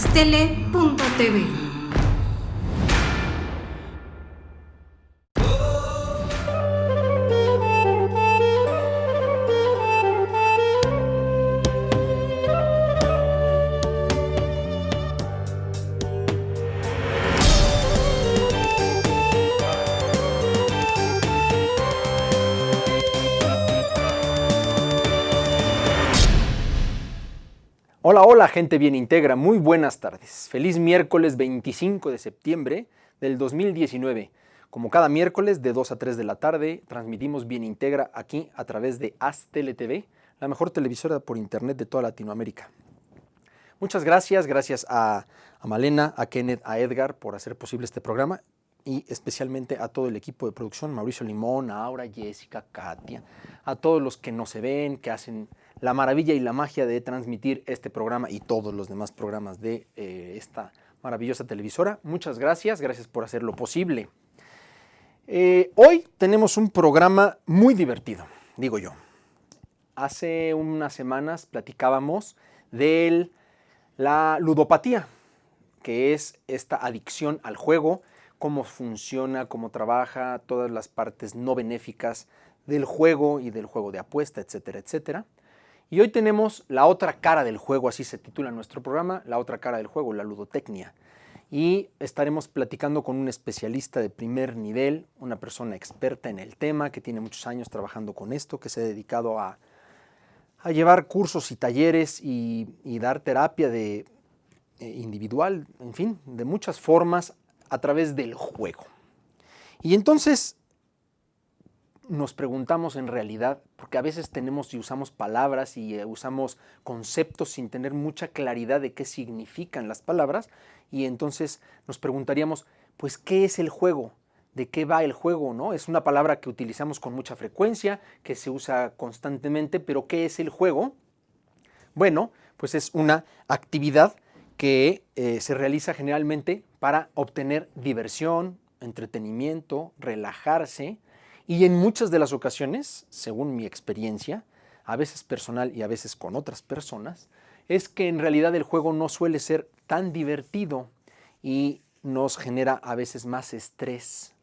Aztele.tv. Hola, hola, gente bien íntegra, muy buenas tardes. Feliz miércoles 25 de septiembre del 2019. Como cada miércoles de 2 a 3 de la tarde, transmitimos bien íntegra aquí a través de Aztele TV, la mejor televisora por internet de toda Latinoamérica. Muchas gracias a Malena, a Kenneth, a Edgar por hacer posible este programa y especialmente a todo el equipo de producción, Mauricio Limón, a Aura, Jessica, Katia, a todos los que no se ven, que hacen la maravilla y la magia de transmitir este programa y todos los demás programas de esta maravillosa televisora. Muchas gracias por hacerlo posible. Hoy tenemos un programa muy divertido, digo yo. Hace unas semanas platicábamos de la ludopatía, que es esta adicción al juego, cómo funciona, cómo trabaja, todas las partes no benéficas del juego y del juego de apuesta, etcétera, etcétera. Y hoy tenemos la otra cara del juego, así se titula nuestro programa, la otra cara del juego, la ludotecnia. Y estaremos platicando con un especialista de primer nivel, una persona experta en el tema, que tiene muchos años trabajando con esto, que se ha dedicado a llevar cursos y talleres y dar terapia individual, en fin, de muchas formas a través del juego. Y entonces nos preguntamos en realidad, porque a veces tenemos y usamos palabras y usamos conceptos sin tener mucha claridad de qué significan las palabras, y entonces nos preguntaríamos, pues, ¿qué es el juego? ¿De qué va el juego? ¿No? Es una palabra que utilizamos con mucha frecuencia, que se usa constantemente, pero ¿qué es el juego? Bueno, pues es una actividad que se realiza generalmente para obtener diversión, entretenimiento, relajarse, y en muchas de las ocasiones, según mi experiencia, a veces personal y a veces con otras personas, es que en realidad el juego no suele ser tan divertido y nos genera a veces más estrés.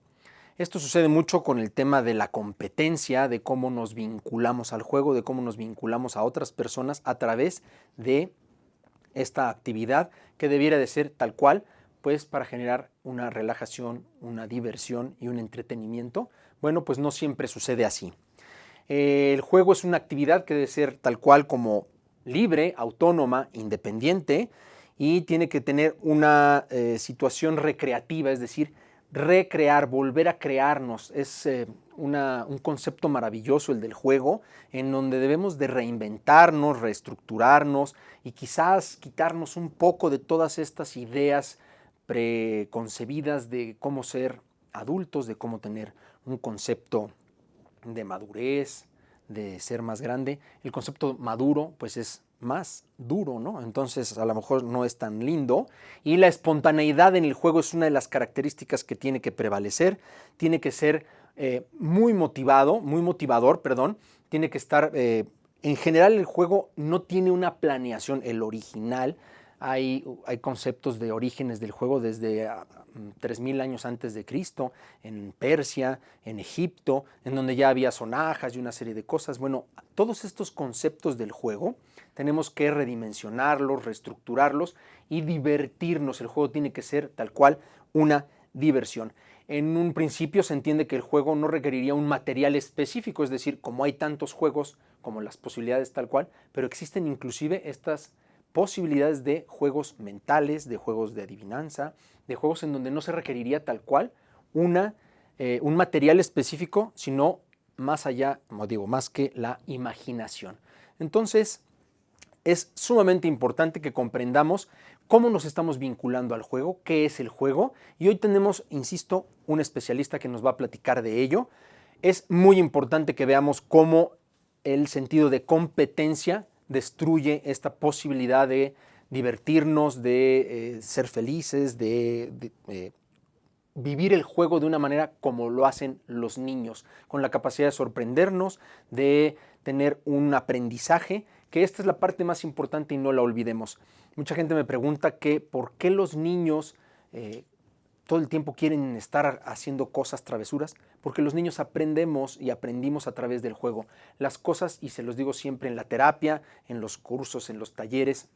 Esto sucede mucho con el tema de la competencia, de cómo nos vinculamos al juego, de cómo nos vinculamos a otras personas a través de esta actividad que debiera de ser tal cual, pues para generar una relajación, una diversión y un entretenimiento. Bueno, pues no siempre sucede así. El juego es una actividad que debe ser tal cual como libre, autónoma, independiente, y tiene que tener una situación recreativa, es decir, recrear, volver a crearnos. Es un concepto maravilloso el del juego, en donde debemos de reinventarnos, reestructurarnos y quizás quitarnos un poco de todas estas ideas preconcebidas de cómo ser adultos, de cómo tener un concepto de madurez, de ser más grande. El concepto maduro pues es más duro, ¿no? Entonces a lo mejor no es tan lindo, y la espontaneidad en el juego es una de las características que tiene que prevalecer. Tiene que ser muy motivador, perdón. Tiene que estar, en general el juego no tiene una planeación, el original. Hay conceptos de orígenes del juego desde 3000 años antes de Cristo, en Persia, en Egipto, en donde ya había sonajas y una serie de cosas. Bueno, todos estos conceptos del juego tenemos que redimensionarlos, reestructurarlos y divertirnos. El juego tiene que ser tal cual una diversión. En un principio se entiende que el juego no requeriría un material específico, es decir, como hay tantos juegos como las posibilidades tal cual, pero existen inclusive estas posibilidades de juegos mentales, de juegos de adivinanza, de juegos en donde no se requeriría tal cual un material específico, sino más allá, como digo, más que la imaginación. Entonces, es sumamente importante que comprendamos cómo nos estamos vinculando al juego, qué es el juego, y hoy tenemos, insisto, un especialista que nos va a platicar de ello. Es muy importante que veamos cómo el sentido de competencia destruye esta posibilidad de divertirnos, de ser felices, de vivir el juego de una manera como lo hacen los niños, con la capacidad de sorprendernos, de tener un aprendizaje que esta es la parte más importante y no la olvidemos. Mucha gente me pregunta que por qué los niños todo el tiempo quieren estar haciendo cosas, travesuras, porque los niños aprendemos y aprendimos a través del juego. Las cosas, y se los digo siempre en la terapia, en los cursos, en los talleres,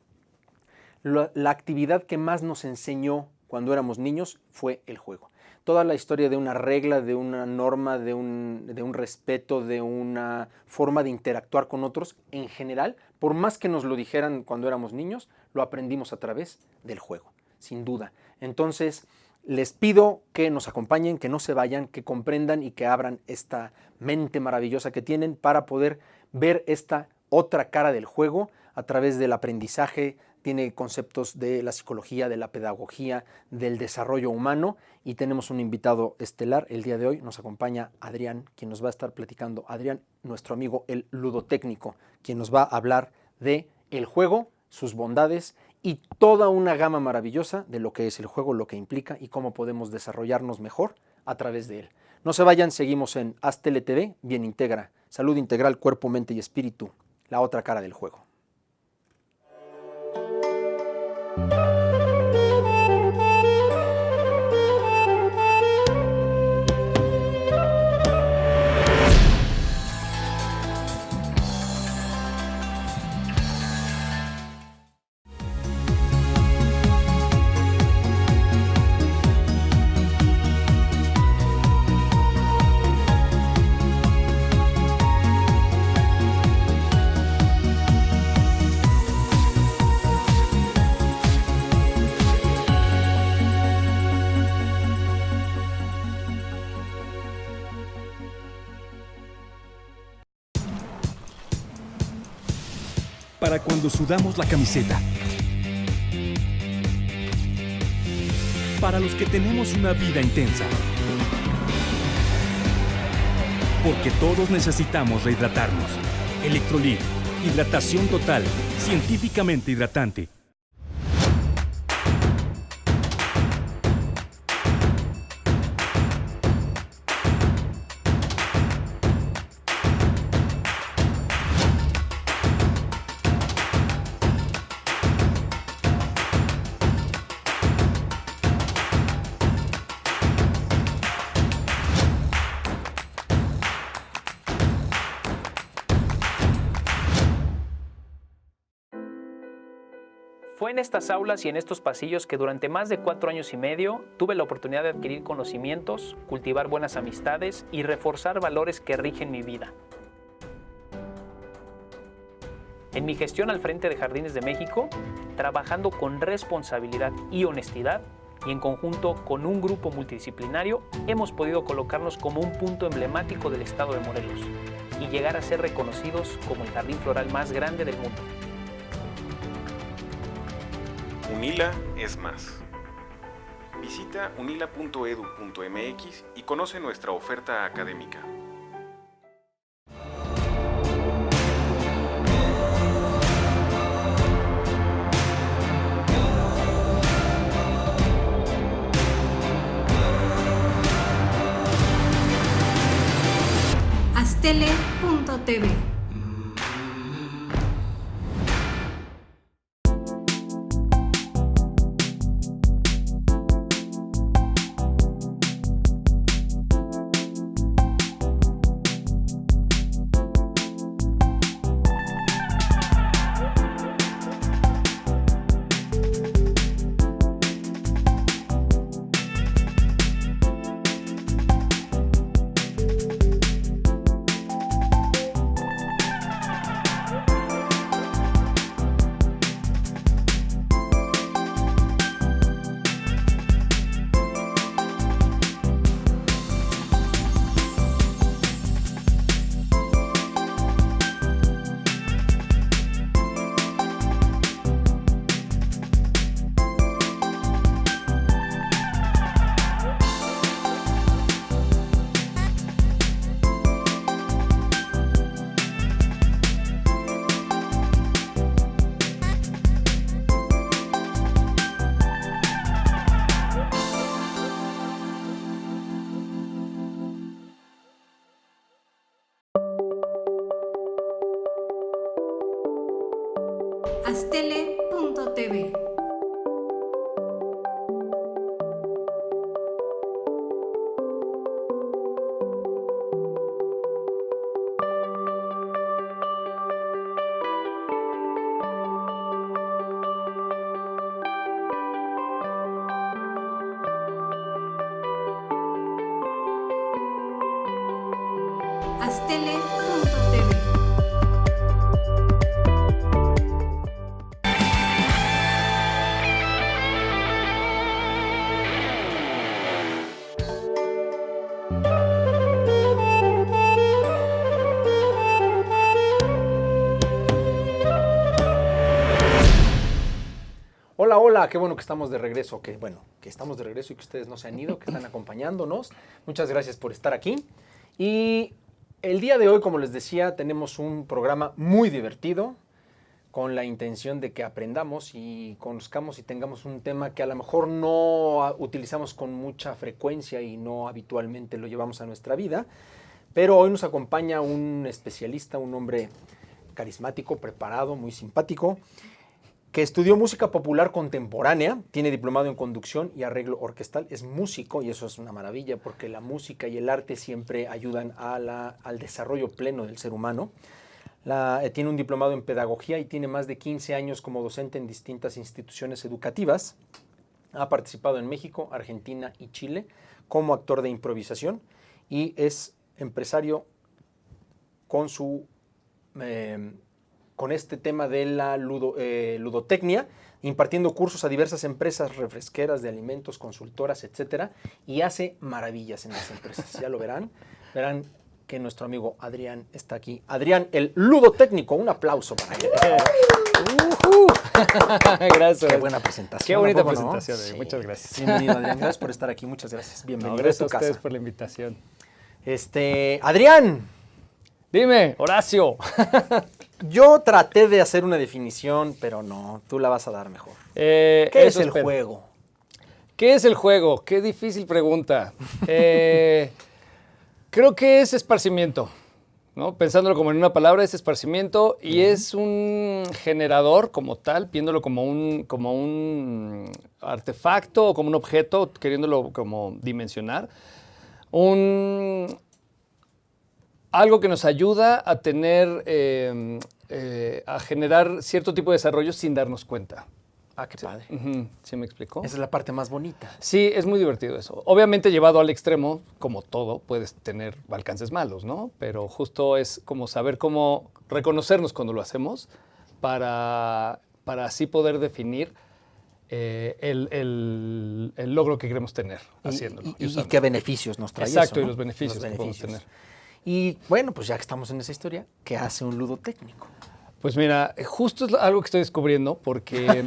la actividad que más nos enseñó cuando éramos niños fue el juego. Toda la historia de una regla, de una norma, de un respeto, de una forma de interactuar con otros, en general, por más que nos lo dijeran cuando éramos niños, lo aprendimos a través del juego, sin duda. Entonces, les pido que nos acompañen, que no se vayan, que comprendan y que abran esta mente maravillosa que tienen para poder ver esta otra cara del juego a través del aprendizaje. Tiene conceptos de la psicología, de la pedagogía, del desarrollo humano, y tenemos un invitado estelar el día de hoy. Nos acompaña Adrián, quien nos va a estar platicando. Adrián, nuestro amigo el ludotécnico, quien nos va a hablar de el juego, sus bondades y toda una gama maravillosa de lo que es el juego, lo que implica y cómo podemos desarrollarnos mejor a través de él. No se vayan, seguimos en HazTeleTV, Bien Integra, salud integral, cuerpo, mente y espíritu, la otra cara del juego. Para cuando sudamos la camiseta. Para los que tenemos una vida intensa. Porque todos necesitamos rehidratarnos. Electrolit, hidratación total, científicamente hidratante. Fue en estas aulas y en estos pasillos que durante más de 4 años y medio tuve la oportunidad de adquirir conocimientos, cultivar buenas amistades y reforzar valores que rigen mi vida. En mi gestión al frente de Jardines de México, trabajando con responsabilidad y honestidad, y en conjunto con un grupo multidisciplinario, hemos podido colocarnos como un punto emblemático del estado de Morelos y llegar a ser reconocidos como el jardín floral más grande del mundo. UNILA es más. Visita unila.edu.mx y conoce nuestra oferta académica. HazTele.tv. Astele.tv. Astele.tv. Hola, hola, qué bueno que estamos de regreso, que estamos de regreso y que ustedes no se han ido, que están acompañándonos. Muchas gracias por estar aquí. Y el día de hoy, como les decía, tenemos un programa muy divertido con la intención de que aprendamos y conozcamos y tengamos un tema que a lo mejor no utilizamos con mucha frecuencia y no habitualmente lo llevamos a nuestra vida. Pero hoy nos acompaña un especialista, un hombre carismático, preparado, muy simpático, que estudió música popular contemporánea, tiene diplomado en conducción y arreglo orquestal, es músico y eso es una maravilla porque la música y el arte siempre ayudan al desarrollo pleno del ser humano. Tiene un diplomado en pedagogía y tiene más de 15 años como docente en distintas instituciones educativas. Ha participado en México, Argentina y Chile como actor de improvisación y es empresario con este tema de la ludotecnia, impartiendo cursos a diversas empresas refresqueras de alimentos, consultoras, etcétera, y hace maravillas en las empresas. Ya lo verán que nuestro amigo Adrián está aquí. Adrián, el ludotécnico, un aplauso para él. Gracias. Qué buena presentación. Qué bonita ¿no? presentación. Sí. Muchas gracias. Bienvenido, Adrián. Gracias por estar aquí. Muchas gracias. Bienvenido Gracias a a tu ustedes casa. por la invitación. Adrián, Dime, Horacio. yo traté de hacer una definición, pero no, tú la vas a dar mejor. ¿Qué ¿Qué es el juego? ¿Qué es el juego? Qué difícil pregunta. Creo que es esparcimiento, ¿no? Pensándolo como en una palabra, es esparcimiento y es un generador como tal, viéndolo como un artefacto o como un objeto, queriéndolo como dimensionar. Algo que nos ayuda a tener, a generar cierto tipo de desarrollo sin darnos cuenta. Ah, qué padre. ¿Sí me explicó? Esa es la parte más bonita. Sí, es muy divertido eso. Obviamente llevado al extremo, como todo, puedes tener alcances malos, ¿no? Pero justo es como saber cómo reconocernos cuando lo hacemos para así poder definir el logro que queremos tener haciéndolo. Y qué beneficios nos trae Exacto, eso, ¿no? y los beneficios que podemos tener. Y bueno, pues ya que estamos en esa historia, ¿qué hace un ludotécnico? Pues mira, justo es algo que estoy descubriendo porque...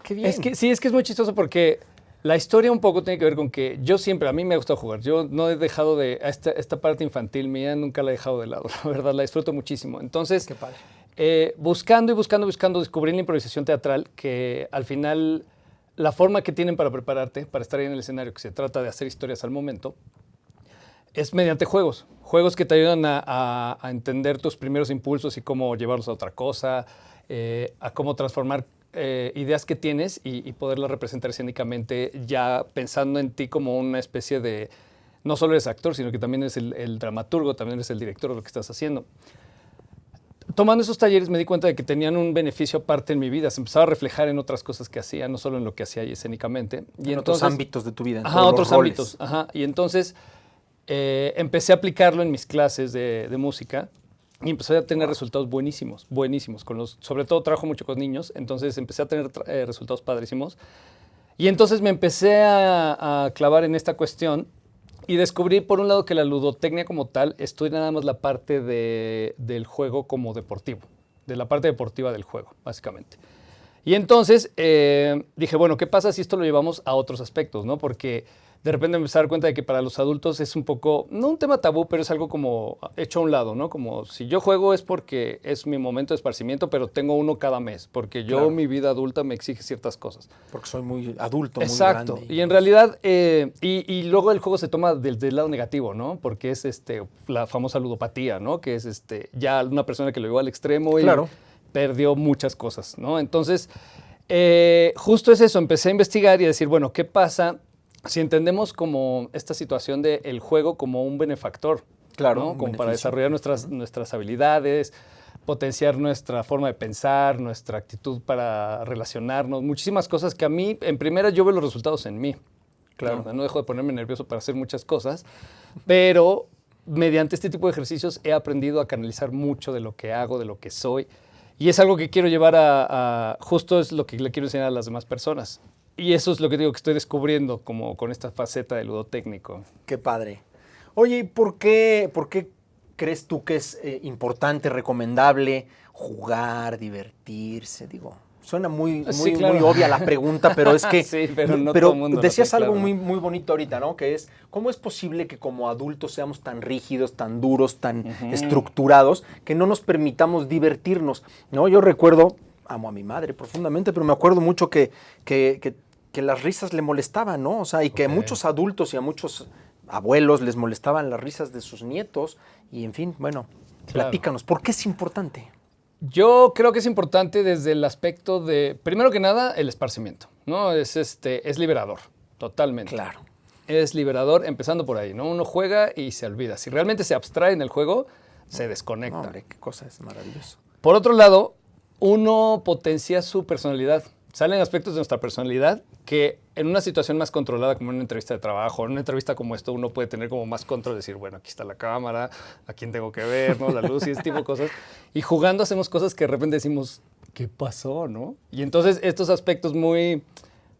¡Qué bien! Es que es muy chistoso porque la historia un poco tiene que ver con que yo siempre, a mí me ha gustado jugar. Yo no he dejado esta parte infantil mía, nunca la he dejado de lado, la verdad, la disfruto muchísimo. Entonces, ¡Qué padre! buscando, descubrí la improvisación teatral que al final la forma que tienen para prepararte, para estar ahí en el escenario, que se trata de hacer historias al momento, es mediante juegos. Juegos que te ayudan a entender tus primeros impulsos y cómo llevarlos a otra cosa, a cómo transformar ideas que tienes y poderlas representar escénicamente ya pensando en ti como una especie de... No solo eres actor, sino que también eres el dramaturgo, también eres el director de lo que estás haciendo. Tomando esos talleres me di cuenta de que tenían un beneficio aparte en mi vida. Se empezaba a reflejar en otras cosas que hacía, no solo en lo que hacía ahí escénicamente. En otros ámbitos de tu vida, en Ajá, todos otros los roles. ámbitos. Ajá. Y entonces empecé a aplicarlo en mis clases de música y empecé a tener resultados buenísimos. Sobre todo trabajo mucho con niños, entonces empecé a tener resultados padrísimos. Y entonces me empecé a clavar en esta cuestión y descubrí, por un lado, que la ludotecnia como tal estudia nada más la parte del juego como deportivo, de la parte deportiva del juego, básicamente. Y entonces dije, bueno, ¿qué pasa si esto lo llevamos a otros aspectos, ¿no? Porque de repente me empecé a dar cuenta de que para los adultos es un poco, no un tema tabú, pero es algo como hecho a un lado, ¿no? Como si yo juego es porque es mi momento de esparcimiento, pero tengo uno cada mes, porque yo, Claro. mi vida adulta me exige ciertas cosas. Porque soy muy adulto, Exacto. muy grande. Y en realidad, y luego el juego se toma del lado negativo, ¿no? Porque es la famosa ludopatía, ¿no? Que es ya una persona que lo lleva al extremo y Claro. perdió muchas cosas, ¿no? Entonces, justo es eso, empecé a investigar y a decir, bueno, ¿qué pasa si entendemos como esta situación del juego como un benefactor? Claro, ¿no? un Como para beneficio. desarrollar nuestras habilidades, potenciar nuestra forma de pensar, nuestra actitud para relacionarnos, muchísimas cosas que a mí, en primera, yo veo los resultados en mí. Claro, no dejo de ponerme nervioso para hacer muchas cosas, pero mediante este tipo de ejercicios he aprendido a canalizar mucho de lo que hago, de lo que soy, y es algo que quiero llevar justo es lo que le quiero enseñar a las demás personas. Y eso es lo que digo que estoy descubriendo como con esta faceta de ludotécnico. Qué padre. Oye, ¿y por qué crees tú que es importante, recomendable jugar, divertirse? Digo, suena muy, Sí, muy, claro. muy obvia la pregunta, pero es que... Sí, pero no todo el mundo lo decías tiene algo claro, muy, ¿no? muy bonito ahorita, ¿no? Que es, ¿cómo es posible que como adultos seamos tan rígidos, tan duros, tan estructurados, que no nos permitamos divertirnos? ¿No? Yo recuerdo, amo a mi madre profundamente, pero me acuerdo mucho que las risas le molestaban, ¿no? O sea, y que a muchos adultos y a muchos abuelos les molestaban las risas de sus nietos. Y en fin, bueno, Claro. platícanos, ¿por qué es importante? Yo creo que es importante desde el aspecto de, primero que nada, el esparcimiento, ¿no? Es liberador, totalmente. Claro. Es liberador, empezando por ahí, ¿no? Uno juega y se olvida. Si realmente se abstrae en el juego, se desconecta. No, hombre, qué cosa es maravilloso. Por otro lado, uno potencia su personalidad. Salen aspectos de nuestra personalidad que en una situación más controlada, como en una entrevista de trabajo, en una entrevista como esto, uno puede tener como más control, decir, bueno, aquí está la cámara, a quién tengo que ver, ¿no? La luz y ese tipo de cosas. Y jugando hacemos cosas que de repente decimos, ¿qué pasó, no? Y entonces estos aspectos muy,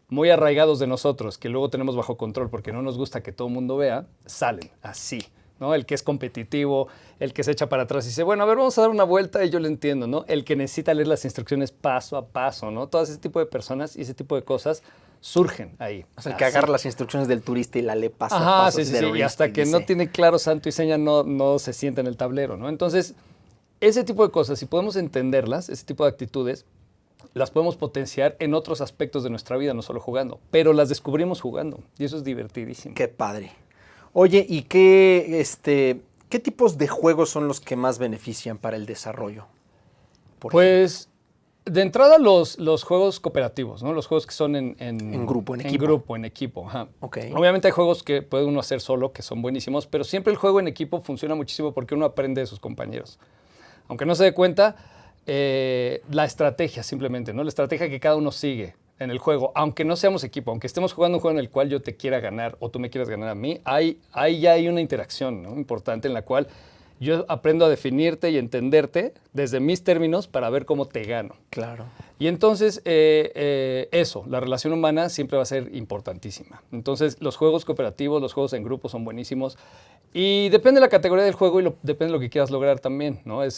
muy arraigados de nosotros, que luego tenemos bajo control porque no nos gusta que todo el mundo vea, salen así, ¿no? El que es competitivo, el que se echa para atrás y dice, bueno, a ver, vamos a dar una vuelta y yo lo entiendo, ¿no? El que necesita leer las instrucciones paso a paso, ¿no? Todo ese tipo de personas y ese tipo de cosas surgen ahí. O sea, el que Así. agarra las instrucciones del turista y la lee paso a Ajá, paso. sí, así sí, de sí. Y risk, hasta que no dice, tiene claro santo y seña, no se sienta en el tablero, ¿no? Entonces, ese tipo de cosas, si podemos entenderlas, ese tipo de actitudes, las podemos potenciar en otros aspectos de nuestra vida, no solo jugando, pero las descubrimos jugando y eso es divertidísimo. Qué padre. Oye, ¿y qué tipos de juegos son los que más benefician para el desarrollo? Por Pues, de entrada, los juegos cooperativos, ¿no? Los juegos que son En grupo, en equipo. En grupo, en equipo, ajá. Ok. Obviamente hay juegos que puede uno hacer solo, que son buenísimos, pero siempre el juego en equipo funciona muchísimo porque uno aprende de sus compañeros. Aunque no se dé cuenta, la estrategia simplemente, ¿no? La estrategia que cada uno sigue en el juego, aunque no seamos equipo, aunque estemos jugando un juego en el cual yo te quiera ganar o tú me quieras ganar a mí, ahí ya hay una interacción, ¿no? Importante en la cual yo aprendo a definirte y entenderte desde mis términos para ver cómo te gano. Claro. Y entonces, eso, la relación humana siempre va a ser importantísima. Entonces, los juegos cooperativos, los juegos en grupo son buenísimos. Y depende de la categoría del juego y depende de lo que quieras lograr también, ¿no? Es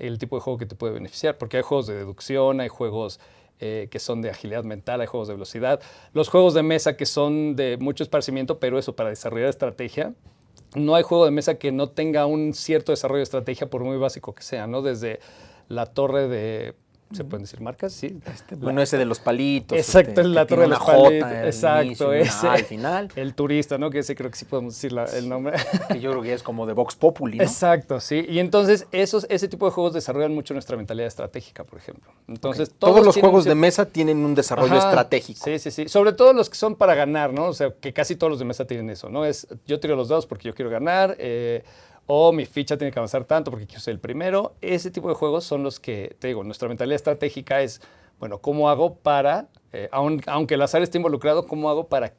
el tipo de juego que te puede beneficiar, porque hay juegos de deducción, hay juegos que son de agilidad mental, hay juegos de velocidad, los juegos de mesa que son de mucho esparcimiento, pero eso, para desarrollar estrategia. No hay juego de mesa que no tenga un cierto desarrollo de estrategia, por muy básico que sea, ¿no? Desde la torre de... ¿Se pueden decir marcas? Sí. Bueno, ese de los palitos. Exacto, es la que torre de tiene los una J palitos. al Exacto, inicio y una ese. A al final. El turista, ¿no? Que ese creo que sí podemos decir el nombre. Que yo creo que es como de Vox Populi, ¿no? Exacto, sí. Y entonces ese tipo de juegos desarrollan mucho nuestra mentalidad estratégica, por ejemplo. Entonces, Todos los tienen juegos de cierto- mesa tienen un desarrollo Ajá, estratégico. Sí, sí, sí. Sobre todo los que son para ganar, ¿no? O sea, que casi todos los de mesa tienen eso, ¿no? Es yo tiro los dados porque yo quiero ganar, o mi ficha tiene que avanzar tanto porque quiero ser el primero. Ese tipo de juegos son los que, te digo, nuestra mentalidad estratégica es, bueno, ¿cómo hago para, aunque el azar esté involucrado, cómo hago para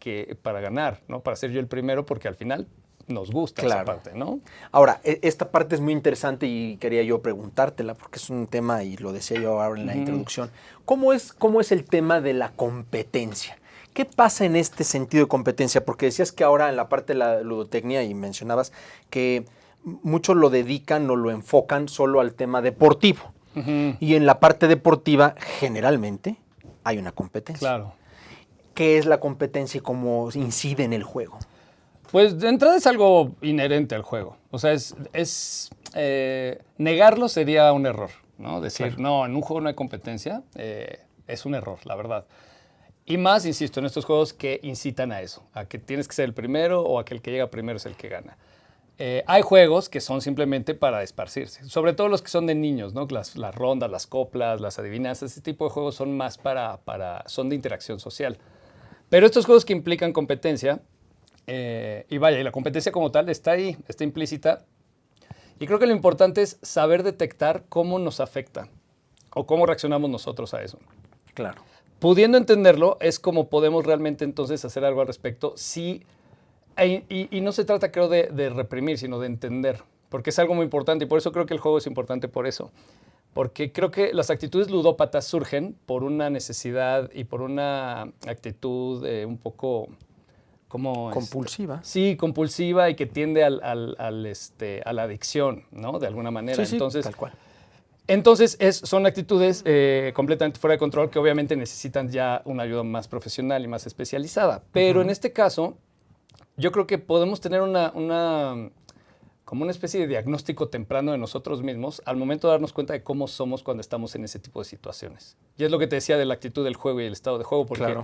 ganar, ¿no? Para ser yo el primero, porque al final nos gusta esa Claro. parte, ¿no? Ahora, esta parte es muy interesante y quería yo preguntártela porque es un tema, y lo decía yo ahora en la introducción. ¿Cómo es el tema de la competencia? ¿Qué pasa en este sentido de competencia? Porque decías que ahora en la parte de la ludotecnia, y mencionabas que muchos lo dedican o lo enfocan solo al tema deportivo. Y en la parte deportiva, generalmente, hay una competencia. Claro. ¿Qué es la competencia y cómo incide en el juego? Pues de entrada es algo inherente al juego. O sea, negarlo sería un error, ¿no? Decir, no, en un juego no hay competencia, es un error, la verdad. Y más, insisto, en estos juegos que incitan a eso, a que tienes que ser el primero o a que el que llega primero es el que gana. Hay juegos que son simplemente para esparcirse, sobre todo los que son de niños, ¿no? Las rondas, las coplas, las adivinanzas, ese tipo de juegos son más son de interacción social. Pero estos juegos que implican competencia, y vaya, y la competencia como tal está ahí, está implícita, y creo que lo importante es saber detectar cómo nos afecta o cómo reaccionamos nosotros a eso. Claro. Pudiendo entenderlo, es como podemos realmente entonces hacer algo al respecto. Y no se trata, creo, de reprimir, sino de entender, porque es algo muy importante y por eso creo que el juego es importante por eso. Porque creo que las actitudes ludópatas surgen por una necesidad y por una actitud un poco... ¿cómo es? Compulsiva. Sí, compulsiva y que tiende a la adicción, ¿no? De alguna manera. Sí, Entonces, tal cual. Entonces, son actitudes completamente fuera de control que obviamente necesitan ya una ayuda más profesional y más especializada. Pero en este caso, yo creo que podemos tener como una especie de diagnóstico temprano de nosotros mismos al momento de darnos cuenta de cómo somos cuando estamos en ese tipo de situaciones. Y es lo que te decía de la actitud del juego y el estado de juego, porque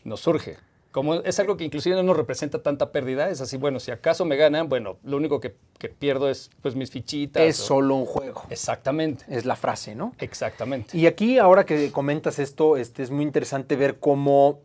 nos surge. Como es algo que inclusive no nos representa tanta pérdida, es así, bueno, si acaso me ganan, bueno, lo único que pierdo es pues mis fichitas. Es solo un juego. Exactamente. Es la frase, ¿no? Exactamente. Y aquí, ahora que comentas esto, es muy interesante ver cómo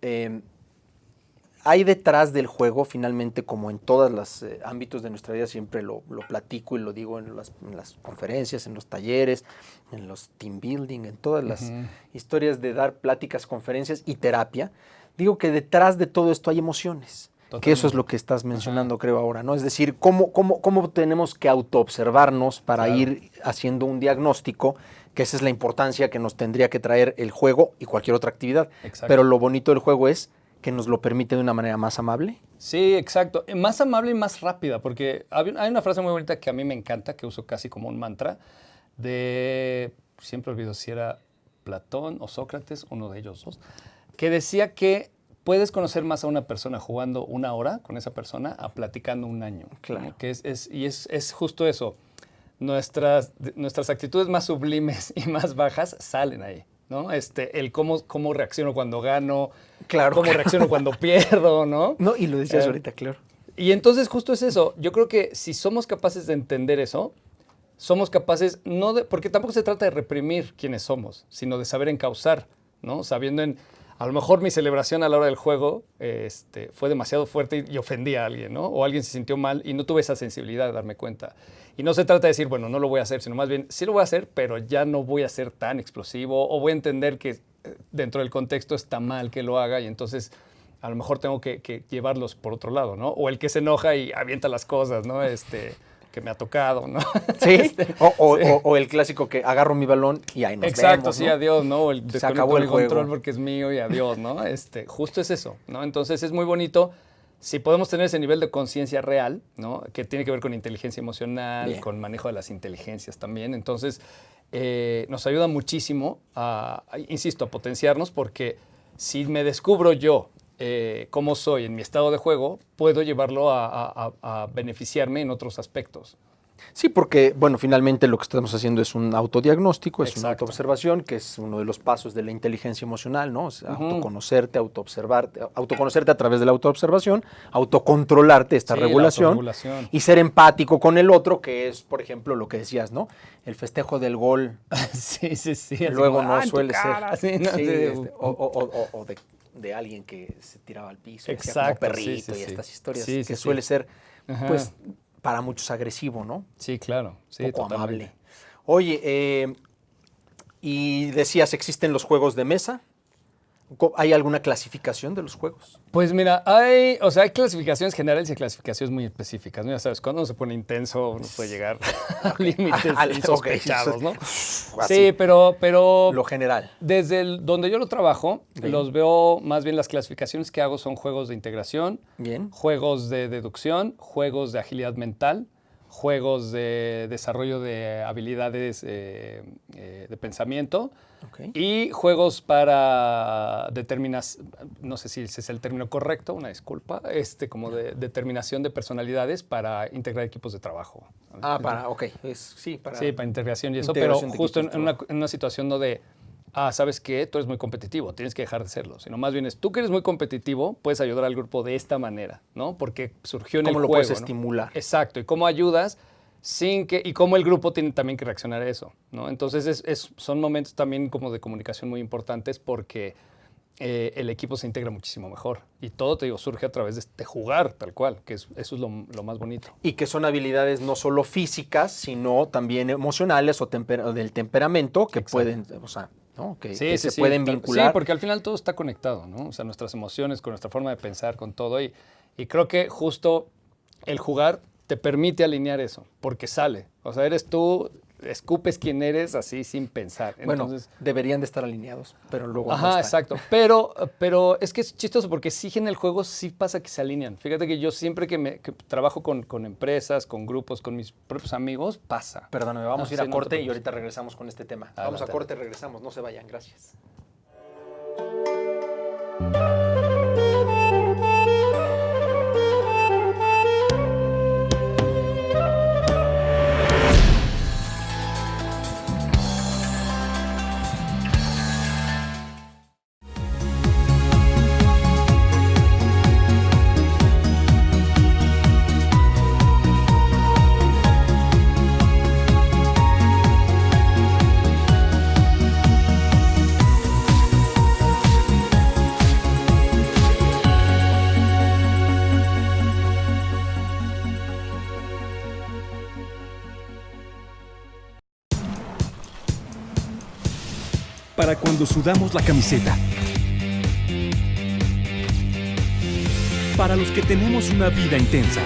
hay detrás del juego, finalmente, como en todos los ámbitos de nuestra vida, siempre lo platico y lo digo en las conferencias, en los talleres, en los team building, en todas las historias de dar pláticas, conferencias y terapia. Digo que detrás de todo esto hay emociones. Totalmente. Que eso es lo que estás mencionando, creo, ahora, ¿no? Es decir, cómo tenemos que autoobservarnos para ir haciendo un diagnóstico, que esa es la importancia que nos tendría que traer el juego y cualquier otra actividad. Exacto. Pero lo bonito del juego es que nos lo permite de una manera más amable. Sí, exacto. Más amable y más rápida, porque hay una frase muy bonita que a mí me encanta, que uso casi como un mantra, siempre olvido si era Platón o Sócrates, uno de ellos dos, que decía que puedes conocer más a una persona jugando 1 hora con esa persona a platicando 1 año. Claro. ¿No? Que es justo eso. Nuestras actitudes más sublimes y más bajas salen ahí, ¿no? El cómo reacciono cuando gano, cómo reacciono cuando pierdo, ¿no? No, y lo decías ahorita, claro. Y entonces justo es eso. Yo creo que si somos capaces de entender eso, somos capaces, porque tampoco se trata de reprimir quiénes somos, sino de saber encauzar, ¿no? Sabiendo a lo mejor mi celebración a la hora del juego fue demasiado fuerte y ofendí a alguien, ¿no? O alguien se sintió mal y no tuve esa sensibilidad de darme cuenta. Y no se trata de decir, bueno, no lo voy a hacer, sino más bien, sí lo voy a hacer, pero ya no voy a ser tan explosivo o voy a entender que dentro del contexto está mal que lo haga y entonces a lo mejor tengo que llevarlos por otro lado, ¿no? O el que se enoja y avienta las cosas, ¿no? Que me ha tocado, ¿no? Sí, o el clásico que agarro mi balón y ahí nos Exacto, vemos, sí, ¿no? adiós, ¿no? Se acabó el control juego porque es mío y adiós, ¿no? Justo es eso, ¿no? Entonces es muy bonito si podemos tener ese nivel de conciencia real, ¿no? Que tiene que ver con inteligencia emocional, Bien. con manejo de las inteligencias también. Entonces nos ayuda muchísimo insisto, a potenciarnos porque si me descubro yo cómo soy en mi estado de juego, puedo llevarlo a beneficiarme en otros aspectos. Sí, porque, bueno, finalmente lo que estamos haciendo es un autodiagnóstico, es una Exacto. autoobservación, que es uno de los pasos de la inteligencia emocional, ¿no? O sea, autoconocerte, autoobservarte, autoconocerte a través de la autoobservación, autocontrolarte, esta Sí, regulación, y ser empático con el otro, que es, por ejemplo, lo que decías, ¿no? El festejo del gol. Sí. Luego como, no en tu suele cara", ser. sí, ¿no? Sí, o de alguien que se tiraba al piso, y hacía como Exacto, perrito sí. y estas historias, Sí, que sí. suele ser, Ajá. pues, para muchos agresivo, ¿no? Sí, claro. Sí, Poco totalmente. amable. Oye, y decías, ¿existen los juegos de mesa? ¿Hay alguna clasificación de los juegos? Pues mira, hay clasificaciones generales y clasificaciones muy específicas, ¿no? Ya sabes, cuando uno se pone intenso, uno puede llegar a límites insospechados, ¿no? Así, Sí, pero lo general. desde donde yo lo trabajo, Bien. los veo, más bien las clasificaciones que hago son juegos de integración, Bien. juegos de deducción, juegos de agilidad mental, juegos de desarrollo de habilidades de pensamiento, Okay. y juegos para no sé si ese es el término correcto, una disculpa, como de determinación de personalidades para integrar equipos de trabajo. Ah, ok. Sí, para Sí, para integración y eso, pero integración de justo equipos de en una situación ¿no? de ¿sabes qué? Tú eres muy competitivo, tienes que dejar de serlo. Sino más bien es, tú que eres muy competitivo, puedes ayudar al grupo de esta manera, ¿no? Porque surgió en el ¿Cómo lo juego, puedes ¿no? estimular? Exacto. Y cómo ayudas y cómo el grupo tiene también que reaccionar a eso, ¿no? Entonces son momentos también como de comunicación muy importantes porque el equipo se integra muchísimo mejor. Y todo, te digo, surge a través de jugar tal cual, que eso es lo más bonito. Y que son habilidades no solo físicas, sino también emocionales o del temperamento que Exacto. pueden, o sea, ¿no? que Sí, se pueden Sí, vincular. porque al final todo está conectado, ¿no? O sea, nuestras emociones con nuestra forma de pensar, con todo. Y creo que justo el jugar te permite alinear eso, porque sale. O sea, eres tú, escupes quién eres así sin pensar. Bueno, Entonces, deberían de estar alineados, pero luego no ajá, están. exacto. Pero es que es chistoso porque sí en el juego sí pasa que se alinean. Fíjate que yo siempre que trabajo con empresas, con grupos, con mis propios amigos, pasa. Perdóname, vamos a ir sí, a no te corte y preocupes. ahorita regresamos con este tema. Vamos a Adelante. corte, regresamos, no se vayan, gracias. Para cuando sudamos la camiseta. Para los que tenemos una vida intensa.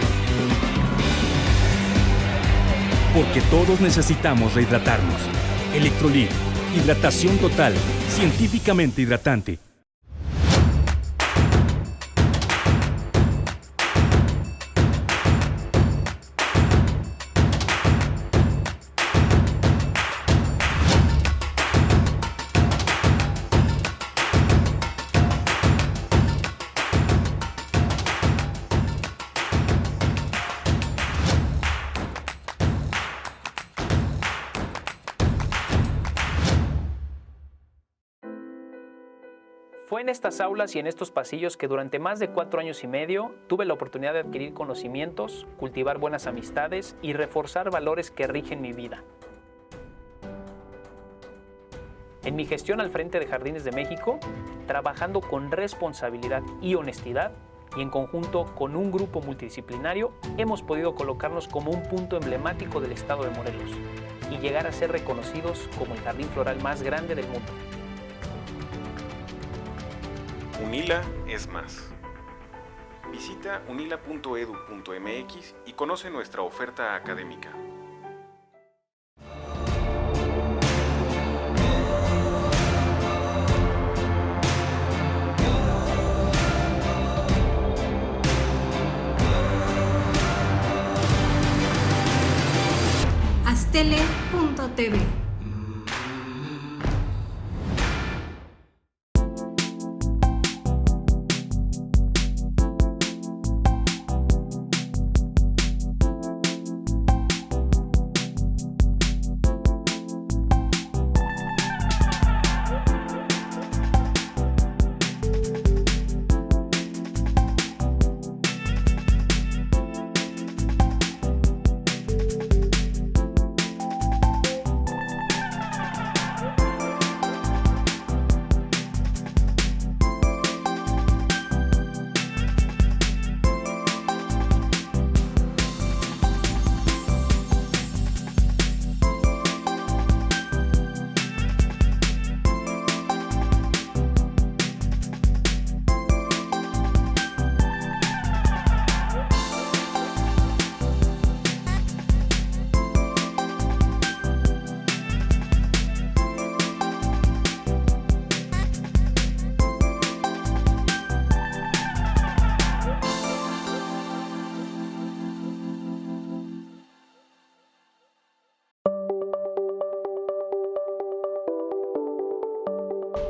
Porque todos necesitamos rehidratarnos. Electrolit, hidratación total, científicamente hidratante. Fue en estas aulas y en estos pasillos que durante más de 4 años y medio tuve la oportunidad de adquirir conocimientos, cultivar buenas amistades y reforzar valores que rigen mi vida. En mi gestión al frente de Jardines de México, trabajando con responsabilidad y honestidad, y en conjunto con un grupo multidisciplinario, hemos podido colocarnos como un punto emblemático del estado de Morelos y llegar a ser reconocidos como el jardín floral más grande del mundo. UNILA es más. Visita unila.edu.mx y conoce nuestra oferta académica. Astele.tv.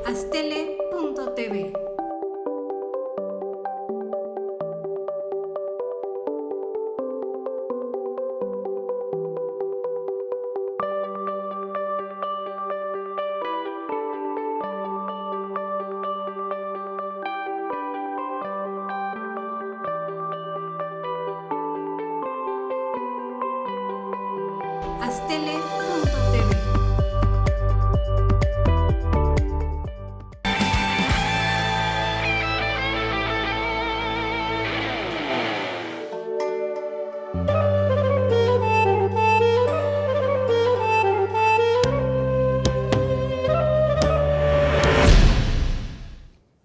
Astele.tv. Astele.tv.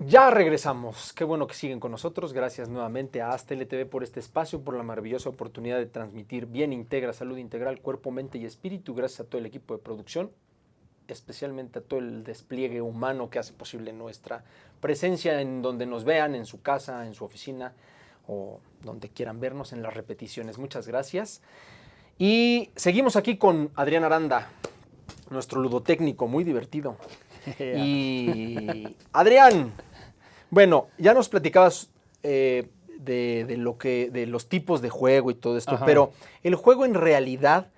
Ya regresamos. Qué bueno que siguen con nosotros. Gracias nuevamente a Astele TV por este espacio, por la maravillosa oportunidad de transmitir Bien Integra, salud integral, cuerpo, mente y espíritu. Gracias a todo el equipo de producción, especialmente a todo el despliegue humano que hace posible nuestra presencia en donde nos vean, en su casa, en su oficina o donde quieran vernos en las repeticiones. Muchas gracias. Y seguimos aquí con Adrián Aranda, nuestro ludotécnico, muy divertido. Y Adrián, bueno, ya nos platicabas de los tipos de juego y todo esto, Ajá. pero el juego en realidad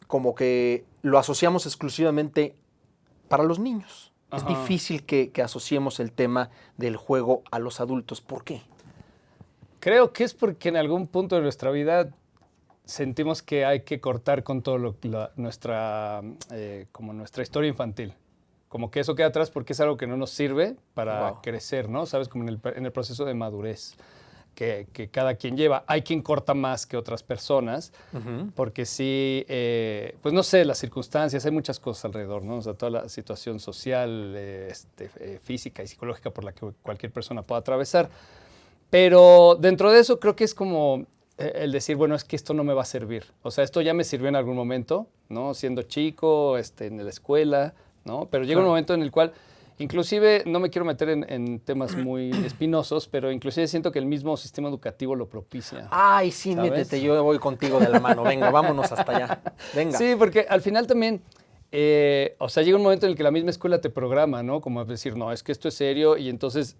como que lo asociamos exclusivamente para los niños. Es Ajá. difícil que asociemos el tema del juego a los adultos. ¿Por qué? Creo que es porque en algún punto de nuestra vida sentimos que hay que cortar con todo nuestra historia infantil. Como que eso queda atrás porque es algo que no nos sirve para crecer, ¿no? ¿Sabes? Como en el proceso de madurez que cada quien lleva. Hay quien corta más que otras personas, porque sí, pues no sé, las circunstancias, hay muchas cosas alrededor, ¿no? O sea, toda la situación social, física y psicológica por la que cualquier persona pueda atravesar. Pero dentro de eso creo que es como el decir, bueno, es que esto no me va a servir. O sea, esto ya me sirvió en algún momento, ¿no? Siendo chico, en la escuela, ¿no? Pero llega un momento en el cual, inclusive, no me quiero meter en temas muy espinosos, pero inclusive siento que el mismo sistema educativo lo propicia. Ay, sí, ¿sabes? métete, yo voy contigo de la mano. Venga, vámonos hasta allá. Venga. Sí, porque al final también, o sea, llega un momento en el que la misma escuela te programa, ¿no? Como decir, no, es que esto es serio y entonces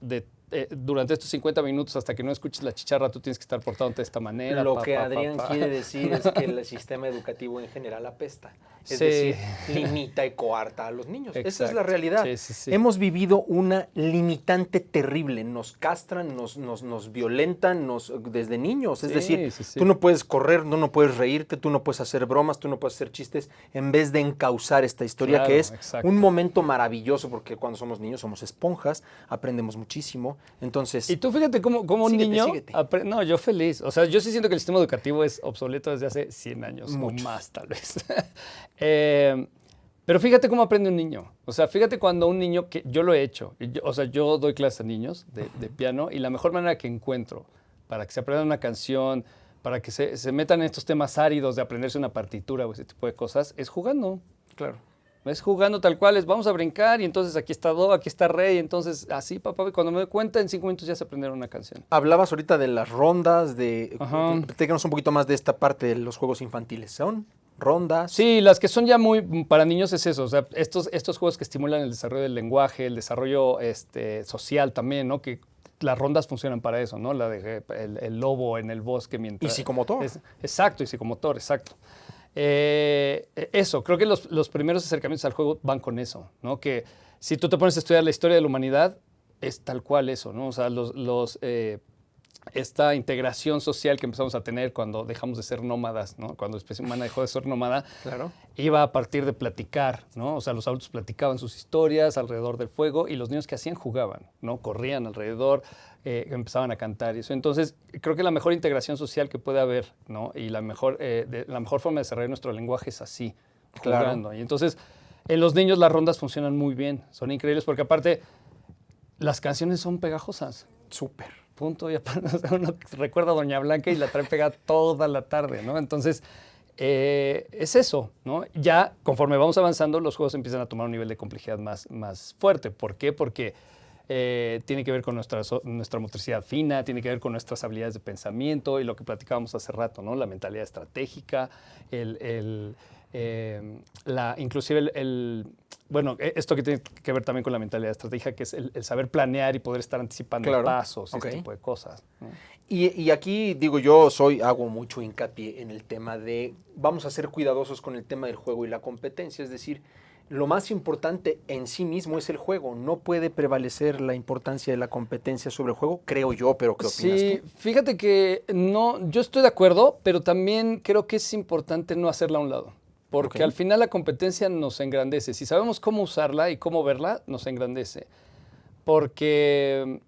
durante estos 50 minutos hasta que no escuches la chicharra tú tienes que estar portándote de esta manera. Lo que Adrián quiere decir es que el sistema educativo en general apesta. Es decir, limita y coarta a los niños. Exacto. Esa es la realidad. Sí, sí, sí. Hemos vivido una limitante terrible. Nos castran, nos violentan desde niños. Es Sí, decir, sí, sí. tú no puedes correr, no puedes reírte, tú no puedes hacer bromas, tú no puedes hacer chistes, en vez de encauzar esta historia, Claro, que es exacto. un momento maravilloso, porque cuando somos niños somos esponjas, aprendemos muchísimo. Entonces, Y tú fíjate cómo un Síguete, niño... síguete. No, yo feliz. O sea, yo sí siento que el sistema educativo es obsoleto desde hace 100 años Muchos. o más, tal vez. Pero fíjate cómo aprende un niño. O sea, fíjate cuando un niño, que yo lo he hecho, yo doy clases a niños de piano y la mejor manera que encuentro para que se aprendan una canción, para que se metan en estos temas áridos de aprenderse una partitura o ese tipo de cosas, es jugando. claro. Es jugando tal cual, vamos a brincar y entonces aquí está do, aquí está re, y entonces así, papá, y cuando me doy cuenta, en 5 minutos ya se aprendieron una canción. Hablabas ahorita de las rondas, Ajá. platícanos un poquito más de esta parte de los juegos infantiles. ¿Son rondas? Sí, las que son ya muy para niños es eso, o sea, estos juegos que estimulan el desarrollo del lenguaje, el desarrollo social también, ¿no? Que las rondas funcionan para eso, ¿no? La de el lobo en el bosque mientras... Y psicomotor. Exacto, y psicomotor, exacto. Eso, creo que los primeros acercamientos al juego van con eso, ¿no? Que si tú te pones a estudiar la historia de la humanidad, es tal cual eso, ¿no? O sea, esta integración social que empezamos a tener cuando dejamos de ser nómadas, ¿no? Cuando la especie humana dejó de ser nómada, Claro. iba a partir de platicar, ¿no? O sea, los adultos platicaban sus historias alrededor del fuego y los niños que hacían jugaban, ¿no? Corrían alrededor, empezaban a cantar y eso. Entonces, creo que la mejor integración social que puede haber, ¿no? Y la mejor forma de desarrollar nuestro lenguaje es así, Claro. jugando. Y entonces, en los niños las rondas funcionan muy bien, son increíbles porque aparte las canciones son pegajosas. Súper. Punto. Y aparte, o sea, uno recuerda a Doña Blanca y la trae pegada toda la tarde, ¿no? Entonces, es eso, ¿no? Ya conforme vamos avanzando, los juegos empiezan a tomar un nivel de complejidad más fuerte. ¿Por qué? Porque tiene que ver con nuestra motricidad fina, tiene que ver con nuestras habilidades de pensamiento y lo que platicábamos hace rato, ¿no? La mentalidad estratégica, inclusive bueno, esto que tiene que ver también con la mentalidad estratégica, que es el saber planear y poder estar anticipando pasos, ese tipo de cosas, ¿no? Y aquí, digo, hago mucho hincapié en el tema de, vamos a ser cuidadosos con el tema del juego y la competencia, es decir, lo más importante en sí mismo es el juego, no puede prevalecer la importancia de la competencia sobre el juego, creo yo, pero ¿qué opinas tú? Fíjate que no, yo estoy de acuerdo, pero también creo que es importante no hacerla a un lado. Porque al final la competencia nos engrandece. Si sabemos cómo usarla y cómo verla, nos engrandece. Porque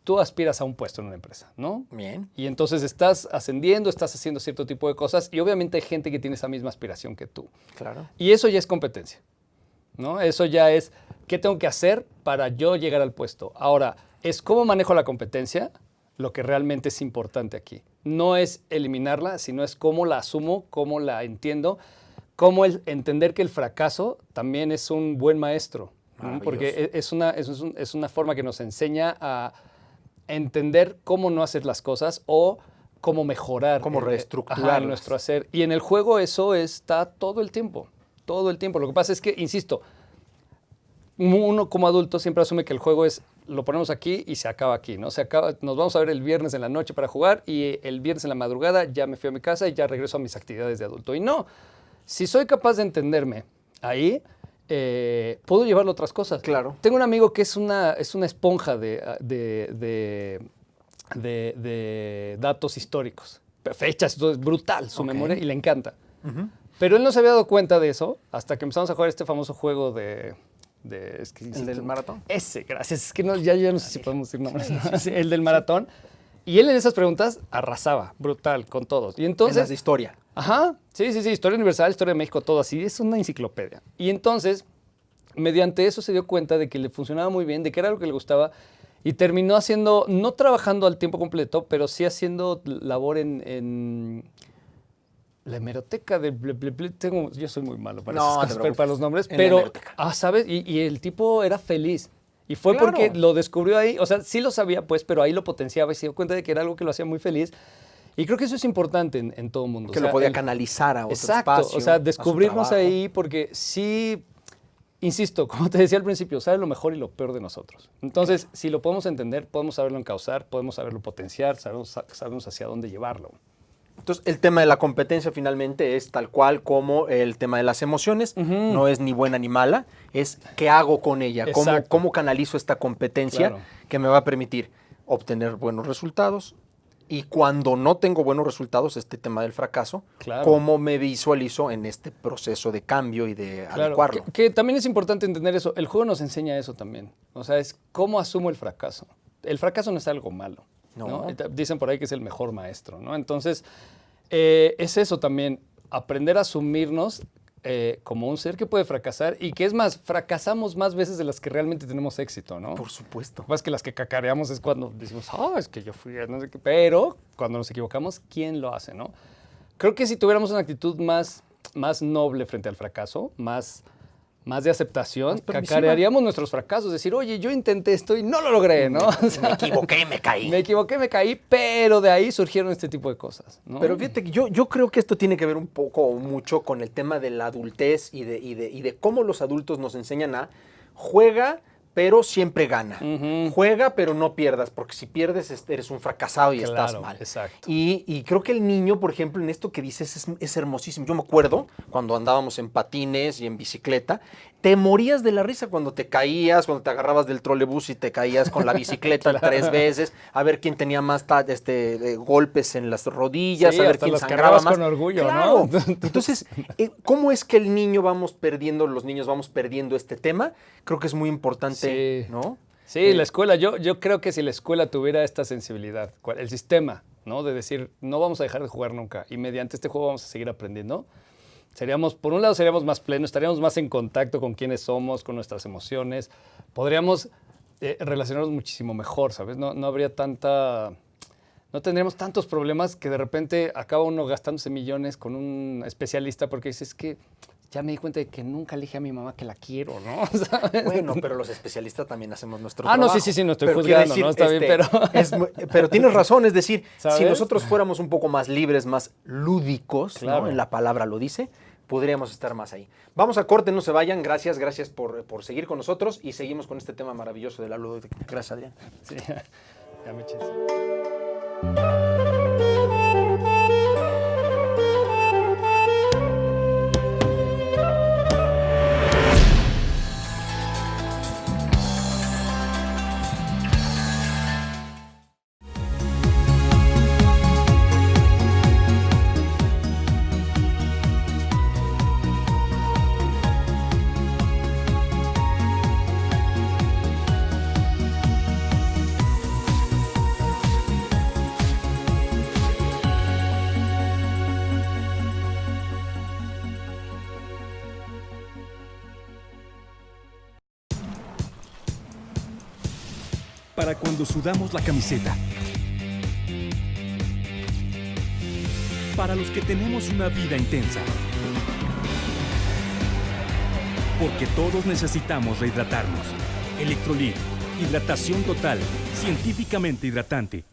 tú aspiras a un puesto en una empresa, ¿no? Bien. Y entonces estás ascendiendo, estás haciendo cierto tipo de cosas y obviamente hay gente que tiene esa misma aspiración que tú. Claro. Y eso ya es competencia, ¿no? Eso ya es qué tengo que hacer para yo llegar al puesto. Ahora, es cómo manejo la competencia lo que realmente es importante aquí. No es eliminarla, sino es cómo la asumo, cómo la entiendo, cómo entender que el fracaso también es un buen maestro, ¿no? Porque es una forma que nos enseña a entender cómo no hacer las cosas o cómo mejorar. Cómo reestructurar nuestro hacer. Y en el juego eso está todo el tiempo, todo el tiempo. Lo que pasa es que, insisto, uno como adulto siempre asume que el juego lo ponemos aquí y se acaba aquí, ¿no? Nos vamos a ver el viernes en la noche para jugar y el viernes en la madrugada ya me fui a mi casa y ya regreso a mis actividades de adulto. Y no, si soy capaz de entenderme ahí, puedo llevarlo a otras cosas. Claro. Tengo un amigo que es una esponja de datos históricos, fechas, todo es brutal su memoria y le encanta. Pero él no se había dado cuenta de eso hasta que empezamos a jugar este famoso juego ¿el del maratón? Ese, gracias. Es que ya no sé si podemos decir nombres. Sí, el del maratón. Y él en esas preguntas arrasaba, brutal, con todos. Y entonces, en las de historia. Ajá, sí, historia universal, historia de México, todo así. Es una enciclopedia. Y entonces, mediante eso se dio cuenta de que le funcionaba muy bien, de que era algo que le gustaba. Y terminó haciendo, no trabajando al tiempo completo, pero sí haciendo labor en la hemeroteca de... yo soy muy malo para esas cosas, para los nombres, pero, ¿sabes? Y el tipo era feliz. Y fue porque lo descubrió ahí, o sea, sí lo sabía, pues, pero ahí lo potenciaba y se dio cuenta de que era algo que lo hacía muy feliz. Y creo que eso es importante en todo el mundo. Que lo podía canalizar a otro espacio. Exacto, o sea, descubrirnos ahí porque sí, insisto, como te decía al principio, sabe lo mejor y lo peor de nosotros. Entonces, si lo podemos entender, podemos saberlo encauzar, podemos saberlo potenciar, sabemos hacia dónde llevarlo. Entonces, el tema de la competencia finalmente es tal cual como el tema de las emociones. No es ni buena ni mala, es qué hago con ella, cómo canalizo esta competencia que me va a permitir obtener buenos resultados. Y cuando no tengo buenos resultados, este tema del fracaso, cómo me visualizo en este proceso de cambio y de adecuarlo. Que también es importante entender eso. El juego nos enseña eso también. O sea, es cómo asumo el fracaso. El fracaso no es algo malo. ¿no? Dicen por ahí que es el mejor maestro, ¿no? Entonces, es eso también, aprender a asumirnos como un ser que puede fracasar y que es más, fracasamos más veces de las que realmente tenemos éxito, ¿no? Por supuesto. Más que las que cacareamos es cuando decimos, es que yo fui, no sé qué, pero cuando nos equivocamos, ¿quién lo hace, no? Creo que si tuviéramos una actitud más noble frente al fracaso, más de aceptación, cacarearíamos nuestros fracasos, decir, oye, yo intenté esto y no lo logré, ¿no? O sea, me equivoqué, me caí. Me equivoqué, me caí, pero de ahí surgieron este tipo de cosas, ¿no? Pero fíjate que yo creo que esto tiene que ver un poco o mucho con el tema de la adultez y de cómo los adultos nos enseñan a juega, pero siempre gana. Juega, pero no pierdas, porque si pierdes eres un fracasado y estás mal. Exacto. Y creo que el niño, por ejemplo, en esto que dices es hermosísimo. Yo me acuerdo cuando andábamos en patines y en bicicleta, te morías de la risa cuando te caías, cuando te agarrabas del trolebús y te caías con la bicicleta 3 veces, a ver quién tenía más golpes en las rodillas, a ver quién sangraba más. Con orgullo, claro, ¿no? Entonces, ¿cómo es que los niños vamos perdiendo este tema? Creo que es muy importante, ¿no? Sí, la escuela, yo creo que si la escuela tuviera esta sensibilidad, el sistema, ¿no? De decir, no vamos a dejar de jugar nunca y mediante este juego vamos a seguir aprendiendo, por un lado seríamos más plenos, estaríamos más en contacto con quiénes somos, con nuestras emociones, podríamos relacionarnos muchísimo mejor, ¿sabes? No habría no tendríamos tantos problemas que de repente acaba uno gastándose millones con un especialista porque dices que ya me di cuenta de que nunca le dije a mi mamá que la quiero, ¿no? ¿Sabes? Bueno, pero los especialistas también hacemos nuestro trabajo. No, sí, no estoy juzgando, ¿no? Está bien, pero... pero tienes razón, es decir, ¿sabes? Si nosotros fuéramos un poco más libres, más lúdicos, ¿no? En la palabra lo dice, podríamos estar más ahí. Vamos a corte, no se vayan. Gracias por seguir con nosotros y seguimos con este tema maravilloso de la ludotecnia. Gracias, Adrián. Sí, ya me eché. Para cuando sudamos la camiseta. Para los que tenemos una vida intensa. Porque todos necesitamos rehidratarnos. Electrolit, hidratación total, científicamente hidratante.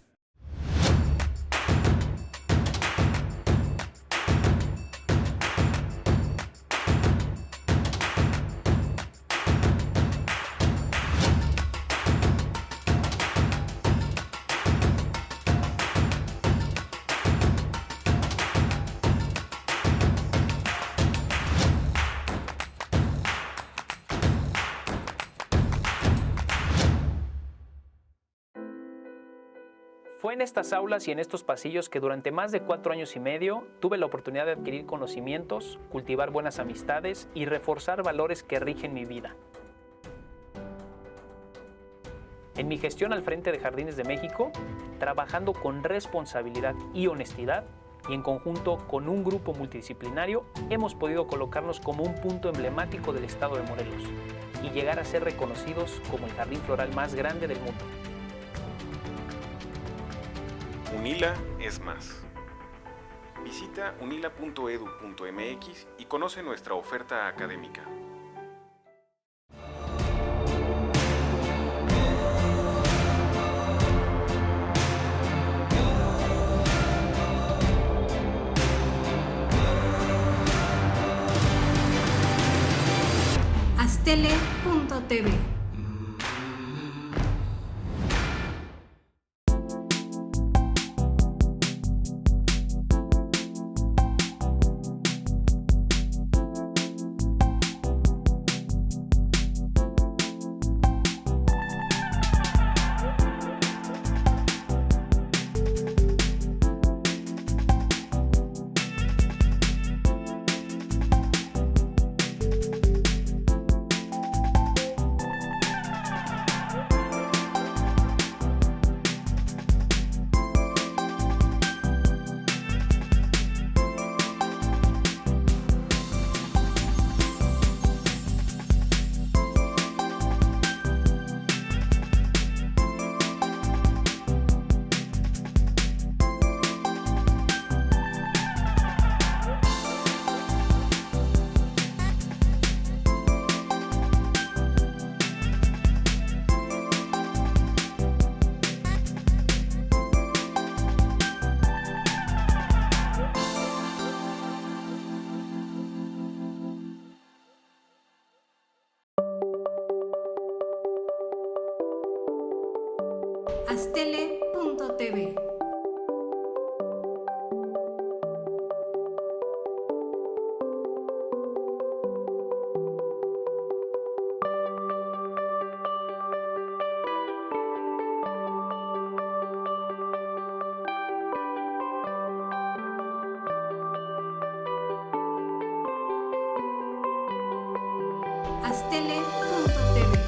Fue en estas aulas y en estos pasillos que durante más de 4 años y medio tuve la oportunidad de adquirir conocimientos, cultivar buenas amistades y reforzar valores que rigen mi vida. En mi gestión al frente de Jardines de México, trabajando con responsabilidad y honestidad, y en conjunto con un grupo multidisciplinario, hemos podido colocarnos como un punto emblemático del estado de Morelos y llegar a ser reconocidos como el jardín floral más grande del mundo. UNILA es más. Visita unila.edu.mx y conoce nuestra oferta académica. Astele.tv. Astele.tv. Astele.tv.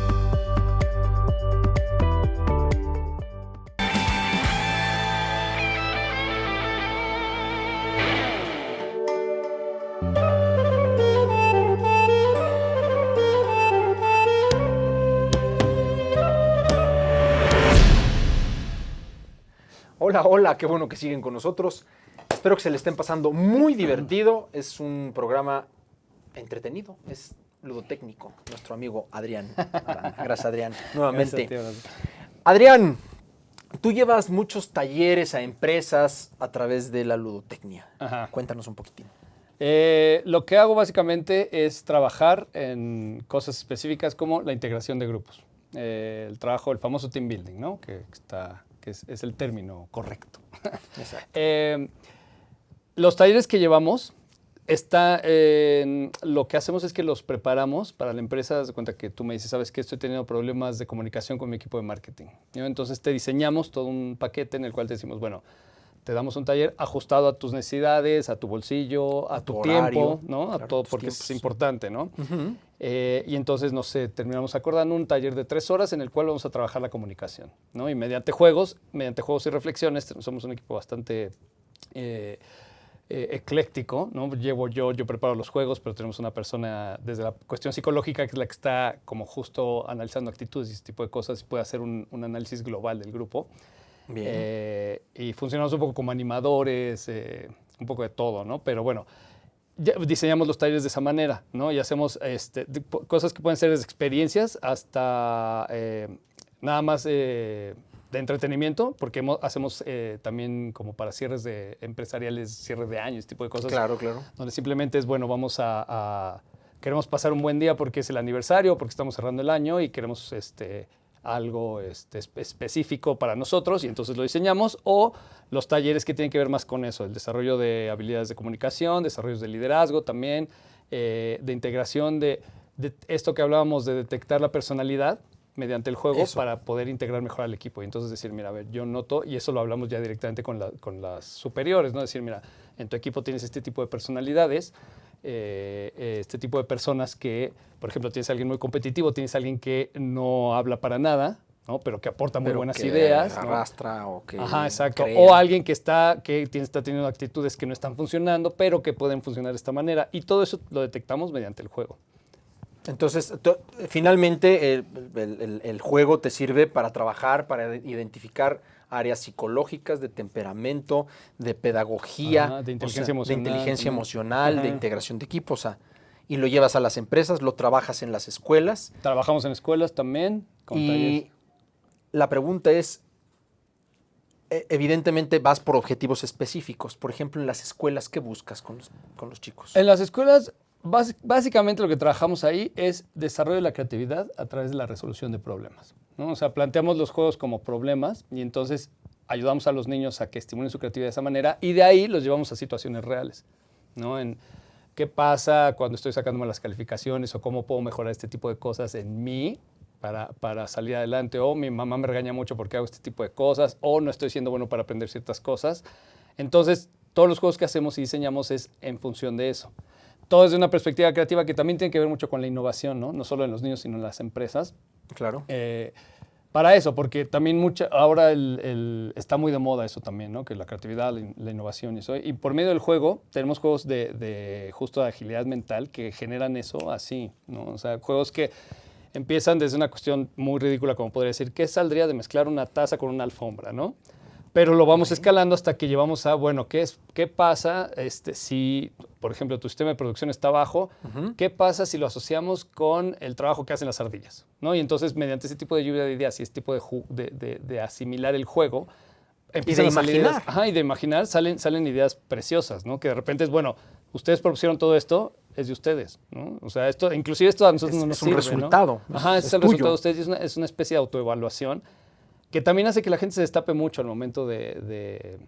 Hola, hola, qué bueno que siguen con nosotros. Espero que se le estén pasando muy divertido. Es un programa entretenido, es ludotécnico. Nuestro amigo Adrián Arana. Gracias, Adrián, nuevamente. Gracias a ti, Adrián, tú llevas muchos talleres a empresas a través de la ludotecnia. Ajá. Cuéntanos un poquitín. Lo que hago básicamente es trabajar en cosas específicas como la integración de grupos. El trabajo, el famoso team building, ¿no? que es el término correcto. Exacto. Los talleres que llevamos, lo que hacemos es que los preparamos para la empresa. Haz de cuenta que tú me dices, ¿sabes qué? Estoy teniendo problemas de comunicación con mi equipo de marketing, ¿no? Entonces te diseñamos todo un paquete en el cual te decimos, bueno, te damos un taller ajustado a tus necesidades, a tu bolsillo, a tu horario, tiempo, ¿no? claro, A todo, tus porque tiempos. es importante, ¿no? Ujú. Y entonces, no sé, terminamos acordando un taller de 3 horas en el cual vamos a trabajar la comunicación, ¿no? Y mediante juegos y reflexiones, somos un equipo bastante ecléctico, ¿no? Yo preparo los juegos, pero tenemos una persona desde la cuestión psicológica que es la que está como justo analizando actitudes y ese tipo de cosas y puede hacer un análisis global del grupo. Bien. Y funcionamos un poco como animadores, un poco de todo, ¿no? Pero bueno, ya diseñamos los talleres de esa manera, ¿no? Y hacemos cosas que pueden ser desde experiencias hasta nada más de entretenimiento, porque hacemos también como para cierres de empresariales, cierres de año, ese tipo de cosas. Claro, claro. Donde simplemente es, bueno, queremos pasar un buen día porque es el aniversario, porque estamos cerrando el año y queremos algo específico para nosotros y entonces lo diseñamos, o los talleres que tienen que ver más con eso, el desarrollo de habilidades de comunicación, desarrollos de liderazgo también, de integración de esto que hablábamos de detectar la personalidad mediante el juego para poder integrar mejor al equipo y entonces decir, mira, a ver, yo noto, y eso lo hablamos ya directamente con las superiores, ¿no? Decir, mira, en tu equipo tienes este tipo de personalidades, este tipo de personas que, por ejemplo, tienes a alguien muy competitivo, tienes a alguien que no habla para nada, ¿no? Pero que aporta muy buenas ideas, ¿no? Arrastra o que Ajá, exacto. crea. O alguien que está teniendo actitudes que no están funcionando, pero que pueden funcionar de esta manera. Y todo eso lo detectamos mediante el juego. Entonces, finalmente, el juego te sirve para trabajar, para identificar áreas psicológicas, de temperamento, de pedagogía, Ajá, de inteligencia emocional. de inteligencia También. emocional, de Ajá. integración de equipos, y lo llevas a las empresas, lo trabajas en las escuelas. Trabajamos en escuelas también, con talleres. Y la pregunta es, evidentemente vas por objetivos específicos. Por ejemplo, en las escuelas, ¿qué buscas con los chicos? En las escuelas, básicamente lo que trabajamos ahí es desarrollo de la creatividad a través de la resolución de problemas, ¿no? O sea, planteamos los juegos como problemas y entonces ayudamos a los niños a que estimulen su creatividad de esa manera y de ahí los llevamos a situaciones reales, ¿no? En qué pasa cuando estoy sacando malas calificaciones o cómo puedo mejorar este tipo de cosas en mí para salir adelante, o mi mamá me regaña mucho porque hago este tipo de cosas, o no estoy siendo bueno para aprender ciertas cosas. Entonces, todos los juegos que hacemos y diseñamos es en función de eso. Todo desde una perspectiva creativa que también tiene que ver mucho con la innovación, ¿no? No solo en los niños, sino en las empresas. Claro. Para eso, porque también ahora está muy de moda eso también, ¿no? Que la creatividad, la innovación y eso. Y por medio del juego, tenemos juegos justo de agilidad mental que generan eso así, ¿no? O sea, juegos que empiezan desde una cuestión muy ridícula, como podría decir, ¿qué saldría de mezclar una taza con una alfombra, ¿no? Pero lo vamos escalando hasta que llevamos a, bueno, ¿qué pasa si, por ejemplo, tu sistema de producción está bajo? ¿Qué pasa si lo asociamos con el trabajo que hacen las ardillas, ¿no? Y entonces, mediante ese tipo de lluvia de ideas y ese tipo de asimilar el juego, empiezan a salir imaginar. ideas. Ajá, y de imaginar salen ideas preciosas, ¿no? Que de repente es, bueno, ustedes propusieron todo esto, es de ustedes, ¿no? O sea, inclusive esto a nosotros no nos sirve, un resultado. ¿no? Ajá, es el tuyo. resultado de ustedes y es una especie de autoevaluación que también hace que la gente se destape mucho al momento de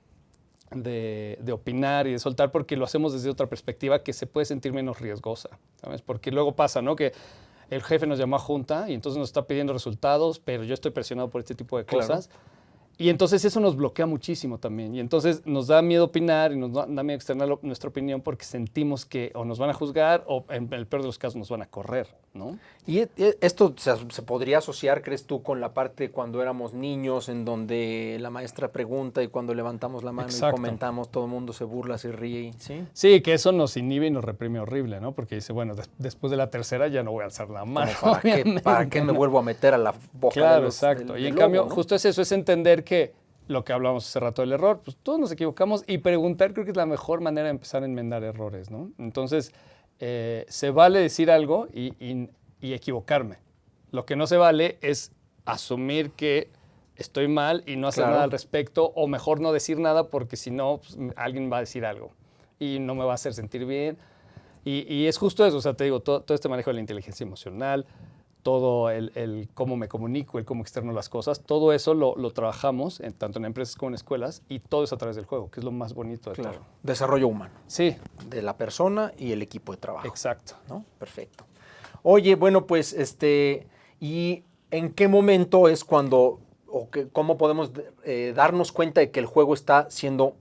opinar y de soltar, porque lo hacemos desde otra perspectiva que se puede sentir menos riesgosa, ¿sabes? Porque luego pasa, ¿no? Que el jefe nos llamó a junta y entonces nos está pidiendo resultados, pero yo estoy presionado por este tipo de cosas. Claro. Y entonces eso nos bloquea muchísimo también. Y entonces nos da miedo opinar y nos da miedo externar nuestra opinión porque sentimos que o nos van a juzgar o en el peor de los casos nos van a correr, ¿no? ¿Y esto se podría asociar, crees tú, con la parte cuando éramos niños, en donde la maestra pregunta y cuando levantamos la mano y comentamos, todo el mundo se burla, se ríe? ¿Sí? Sí, que eso nos inhibe y nos reprime horrible, ¿no? Porque dice, bueno, después de la tercera ya no voy a alzar la mano. ¿Para qué me vuelvo a meter a la boca? Claro, exacto. Y en cambio, ¿no? justo es eso, es entender que lo que hablábamos hace rato del error, pues todos nos equivocamos y preguntar creo que es la mejor manera de empezar a enmendar errores, ¿no? Entonces, se vale decir algo y equivocarme. Lo que no se vale es asumir que estoy mal y no hacer nada al respecto, o mejor no decir nada porque si no, pues, alguien va a decir algo. y no me va a hacer sentir bien. Y es justo eso, o sea, te digo, todo este manejo de la inteligencia emocional, todo el cómo me comunico, el cómo externo las cosas, todo eso lo trabajamos tanto en empresas como en escuelas y todo es a través del juego, que es lo más bonito de todo. Desarrollo humano. Sí. De la persona y el equipo de trabajo. Exacto. ¿No? Perfecto. Oye, bueno, pues, ¿y en qué momento es cuando, cómo podemos darnos cuenta de que el juego está siendo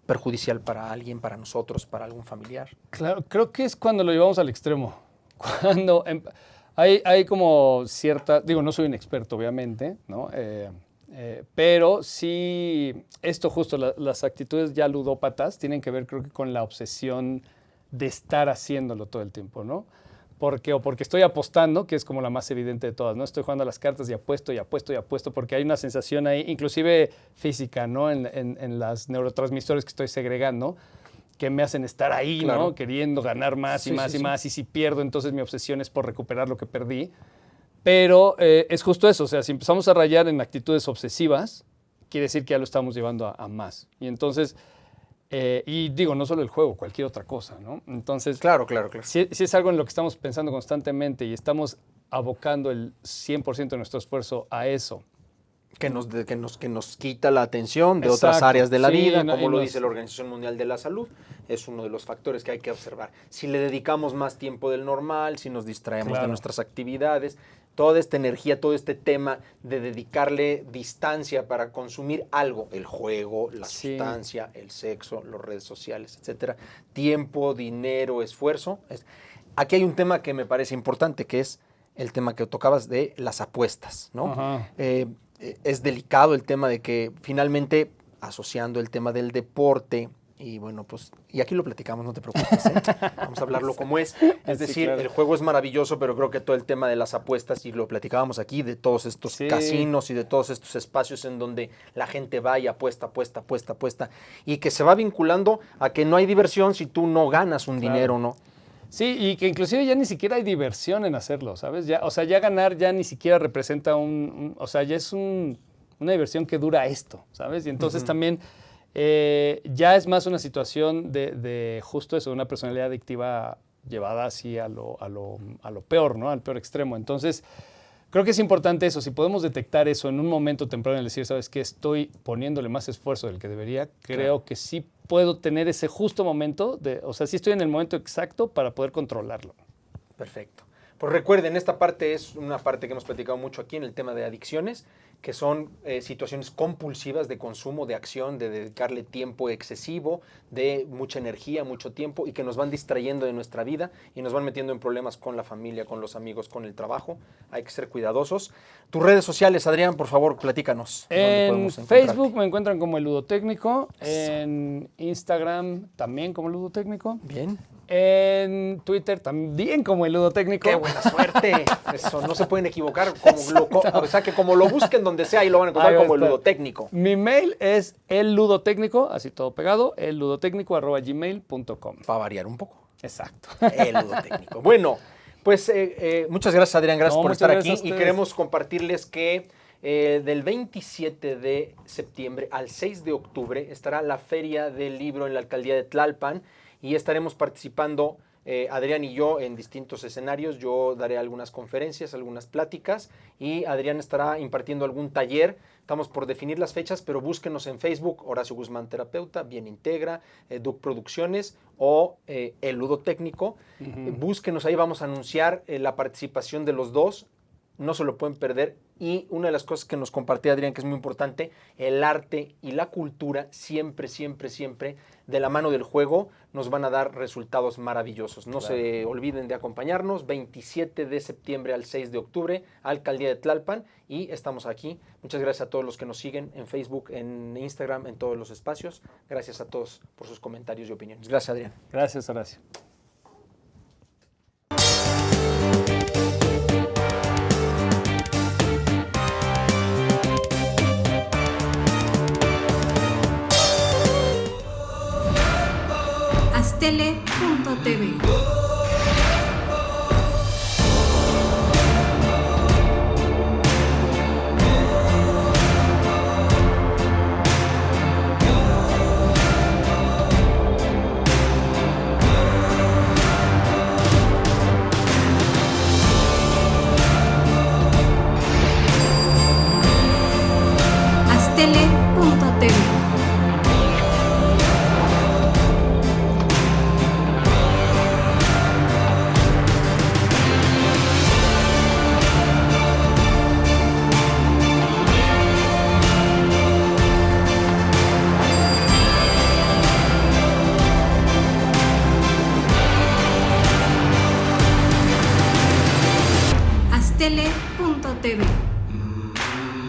perjudicial para alguien, para nosotros, para algún familiar? Claro, creo que es cuando lo llevamos al extremo. Cuando hay como cierta, digo, no soy un experto, obviamente, ¿no? Pero sí, esto justo, las actitudes ya ludópatas tienen que ver, creo que, con la obsesión de estar haciéndolo todo el tiempo, ¿no? Porque estoy apostando, que es como la más evidente de todas, ¿no? Estoy jugando a las cartas y apuesto y apuesto y apuesto, porque hay una sensación ahí, inclusive física, ¿no? En las neurotransmisores que estoy segregando, que me hacen estar ahí, claro, ¿no? Queriendo ganar más y sí, más sí, y sí. más. Y si pierdo, entonces mi obsesión es por recuperar lo que perdí. Pero es justo eso, o sea, si empezamos a rayar en actitudes obsesivas, quiere decir que ya lo estamos llevando a más. Y entonces, y digo, no solo el juego, cualquier otra cosa, ¿no? Entonces, Claro. si es algo en lo que estamos pensando constantemente y estamos abocando el 100% de nuestro esfuerzo a eso. Que nos quita la atención de Exacto, otras áreas de la sí, vida, no, como y lo nos- dice la Organización Mundial de la Salud, es uno de los factores que hay que observar. Si le dedicamos más tiempo del normal, si nos distraemos de Claro. nuestras actividades, toda esta energía, todo este tema de dedicarle distancia para consumir algo, el juego, la Sí. sustancia, el sexo, las redes sociales, etcétera, tiempo, dinero, esfuerzo. Aquí hay un tema que me parece importante, que es el tema que tocabas de las apuestas, ¿no? Ajá. Es delicado el tema de que finalmente, asociando el tema del deporte, y bueno, pues, y aquí lo platicamos, no te preocupes, ¿eh? Vamos a hablarlo como es. Es Sí, decir, claro. el juego es maravilloso, pero creo que todo el tema de las apuestas, y lo platicábamos aquí, de todos estos Sí. casinos y de todos estos espacios en donde la gente va y apuesta, y que se va vinculando a que no hay diversión si tú no ganas un Claro. dinero, ¿no? Sí, y que inclusive ya ni siquiera hay diversión en hacerlo, ¿sabes? Ya, o sea, ya ganar ya ni siquiera representa o sea, ya es una diversión que dura esto, ¿sabes? Y entonces también ya es más una situación de justo eso, una personalidad adictiva llevada así a lo peor, ¿no? Al peor extremo. Entonces, creo que es importante eso, si podemos detectar eso en un momento temprano y decir, ¿sabes qué? Estoy poniéndole más esfuerzo del que debería, creo que sí puedo tener ese justo momento, o sea, sí estoy en el momento exacto para poder controlarlo. Perfecto. Pues recuerden, esta parte es una parte que hemos platicado mucho aquí en el tema de adicciones, que son situaciones compulsivas de consumo, de acción, de dedicarle tiempo excesivo, de mucha energía, mucho tiempo, y que nos van distrayendo de nuestra vida y nos van metiendo en problemas con la familia, con los amigos, con el trabajo. Hay que ser cuidadosos. Tus redes sociales, Adrián, por favor, platícanos. ¿Dónde En podemos encontrarte? Facebook me encuentran como El Ludotécnico, en Instagram también como El Ludotécnico, Bien. en Twitter también como El Ludotécnico. ¡Qué buena suerte! Eso, no se pueden equivocar. O sea, que como lo busquen donde sea, ahí lo van a encontrar Ahí va a como el estar. ludotécnico. Mi mail es elludotécnico, así todo pegado, elludotécnico@gmail.com. Para variar un poco. Exacto. El ludotécnico. Bueno, pues muchas gracias, Adrián. Gracias No, por muchas estar gracias aquí. a Y ustedes. queremos compartirles que del 27 de septiembre al 6 de octubre estará la Feria del Libro en la Alcaldía de Tlalpan y estaremos participando Adrián y yo en distintos escenarios. Yo daré algunas conferencias, algunas pláticas y Adrián estará impartiendo algún taller. Estamos por definir las fechas, pero búsquenos en Facebook, Horacio Guzmán Terapeuta, Bien Integra, Duc Producciones o El Ludotécnico. Búsquenos, ahí vamos a anunciar la participación de los dos. No se lo pueden perder. Y una de las cosas que nos compartía Adrián, que es muy importante, el arte y la cultura siempre, siempre, siempre de la mano del juego nos van a dar resultados maravillosos. No se olviden de acompañarnos, 27 de septiembre al 6 de octubre, Alcaldía de Tlalpan, y estamos aquí. Muchas gracias a todos los que nos siguen en Facebook, en Instagram, en todos los espacios. Gracias a todos por sus comentarios y opiniones. Gracias, Adrián. Gracias, Horacio. Astele.tv tele.tv.